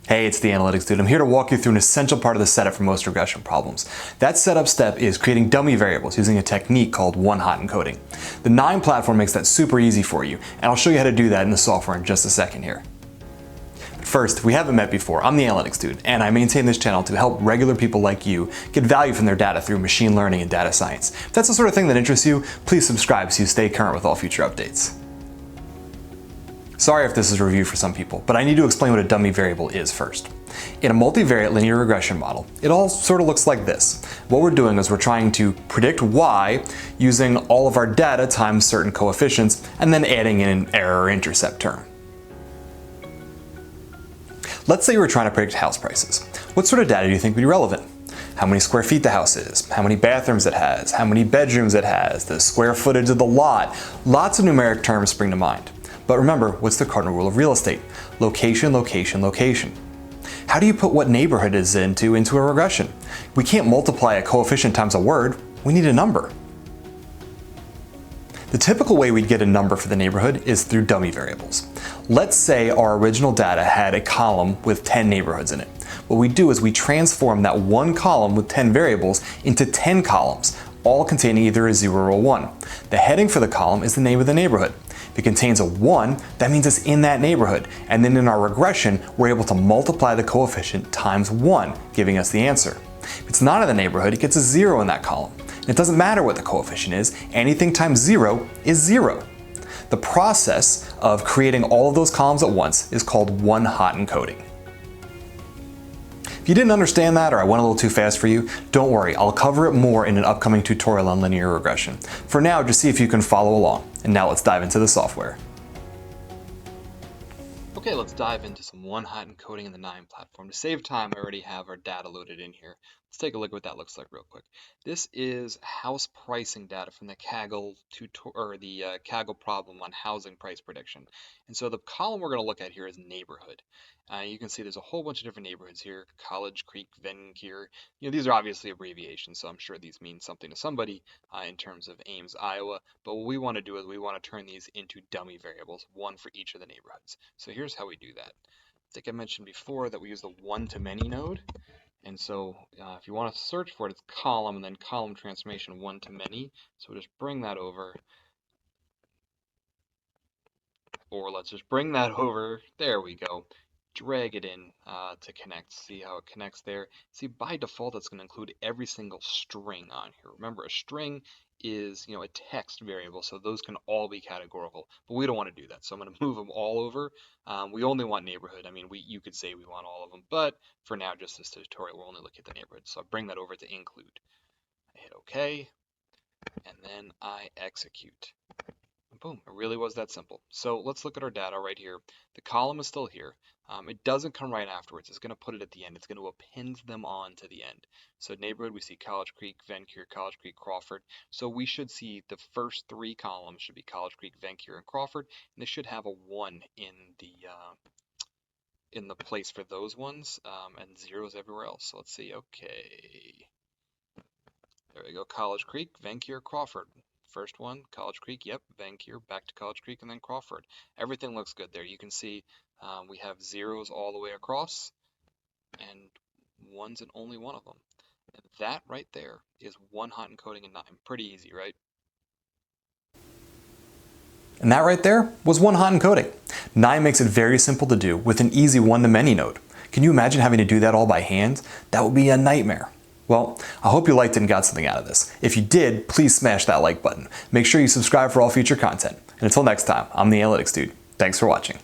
Hey, it's the Analytics Dude. I'm here to walk you through an essential part of the setup for most regression problems. That setup step is creating dummy variables using a technique called one-hot encoding. The KNIME platform makes that super easy for you, and I'll show you how to do that in the software in just a second here. But first, if we haven't met before, I'm the Analytics Dude, and I maintain this channel to help regular people like you get value from their data through machine learning and data science. If that's the sort of thing that interests you, please subscribe so you stay current with all future updates. Sorry if this is a review for some people, but I need to explain what a dummy variable is first. In a multivariate linear regression model, it all sort of looks like this. What we're doing is we're trying to predict y using all of our data times certain coefficients and then adding in an error or intercept term. Let's say you were trying to predict house prices. What sort of data do you think would be relevant? How many square feet the house is, how many bathrooms it has, how many bedrooms it has, the square footage of the lot. Lots of numeric terms spring to mind. But remember, what's the cardinal rule of real estate? Location, location, location. How do you put what neighborhood is into a regression? We can't multiply a coefficient times a word, we need a number. The typical way we'd get a number for the neighborhood is through dummy variables. Let's say our original data had a column with 10 neighborhoods in it. What we do is we transform that one column with 10 variables into 10 columns, all containing either a 0 or a 1. The heading for the column is the name of the neighborhood. If it contains a 1, that means it's in that neighborhood. And then in our regression, we're able to multiply the coefficient times 1, giving us the answer. If it's not in the neighborhood, it gets a 0 in that column. And it doesn't matter what the coefficient is, anything times 0 is 0. The process of creating all of those columns at once is called one-hot encoding. If you didn't understand that or I went a little too fast for you, don't worry, I'll cover it more in an upcoming tutorial on linear regression. For now, just see if you can follow along. And now let's dive into the software. Okay, let's dive into some one-hot encoding in the KNIME platform. To save time, I already have our data loaded in here. Let's take a look at what that looks like real quick. This is house pricing data from the Kaggle Kaggle problem on housing price prediction. And so the column we're going to look at here is neighborhood. You can see there's a whole bunch of different neighborhoods here: College Creek, Venkir. These are obviously abbreviations, so I'm sure these mean something to somebody in terms of Ames, Iowa. But what we want to do is we want to turn these into dummy variables, one for each of the neighborhoods. So here's how we do that. I think I mentioned before that we use the one-to-many node. And so if you want to search for it, it's column and then column transformation one-to-many. So we'll just bring that over. Or let's just bring that over. There we go. Drag it in to connect. See how it connects there. See, by default, it's going to include every single string on here. Remember, a string is a text variable, so those can all be categorical. But we don't want to do that, so I'm going to move them all over. We only want neighborhood. I mean, you could say we want all of them, but for now, just this tutorial, we'll only look at the neighborhood. So I bring that over to include. I hit OK, and then I execute. Boom, it really was that simple. So let's look at our data right here. The column is still here. It doesn't come right afterwards. It's going to put it at the end. It's going to append them on to the end. So neighborhood, we see College Creek, Venkir, College Creek, Crawford. So we should see the first three columns should be College Creek, Venkir, and Crawford. And they should have a 1 in the place for those ones, and zeros everywhere else. So let's see. Okay. There we go. College Creek, Venkir, Crawford. First one, College Creek, yep, Venkir, back to College Creek, and then Crawford. Everything looks good there. You can see we have zeros all the way across and ones in only one of them. And that right there is one-hot encoding in KNIME. Pretty easy, right? And that right there was one-hot encoding. KNIME makes it very simple to do with an easy one-to-many node. Can you imagine having to do that all by hand? That would be a nightmare. Well, I hope you liked it and got something out of this. If you did, please smash that like button. Make sure you subscribe for all future content. And until next time, I'm the Analytics Dude. Thanks for watching.